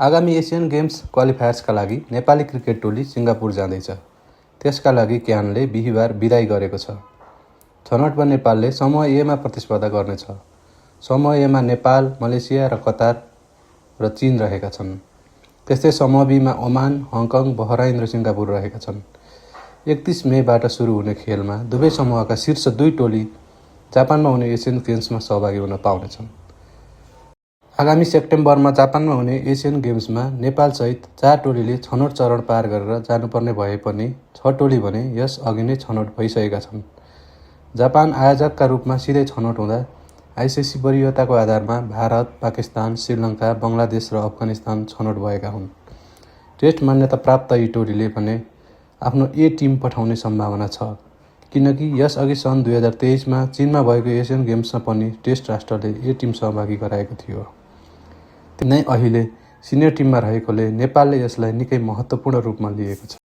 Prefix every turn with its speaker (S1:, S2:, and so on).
S1: आगामी Asian games क्वालिफायर्सका लागि Nepali cricket टोली सिङ्गापुर जाँदैछ। त्यसका लागि क्यानले बिहिबार बिदाई गरेको छ। छनौटमा नेपालले समूह एमा प्रतिस्पर्धा गर्नेछ। समूह एमा नेपाल, मलेसिया र कतार र चीन रहेका छन्। त्यस्तै समूह बीमा ओमान, हङकङ, बहराइन र सिङ्गापुर रहेका छन्। 31 मेबाट सुरु हुने खेलमा दुवै समूहका शीर्ष 2 टोली जापानमा हुने एसियन गेम्समा सहभागी हुन पाउनेछन्। आगामी सेप्टेम्बरमा जापानमा हुने एसियन गेम्समा नेपालसहित 4 टोलीले छनौट चरण पार गरेर जानुपर्ने भए पनि 6 टोली भने यस अघि नै छनौट भइसकेका छन्। जापान आयोजकका रूपमा सिधै छनौट हुँदा आइसिसी वरियताको आधारमा भारत, पाकिस्तान, श्रीलङ्का, बङ्गलादेश र अफगानिस्तान छनौट भएका हुन्। टेस्ट मान्यता प्राप्त यी टोलीले भने आफ्नो ए टिम पठाउने सम्भावना छ, किनकि यसअघि सन् 2023मा चीनमा भएको एसियन गेम्समा पनि टेस्ट राष्ट्रले ए टिम सहभागी गराएको थियो। नै अहिले सिनियर टिममा रहेकोले नेपालले यसलाई निकै महत्त्वपूर्ण रूपमा लिएको छ।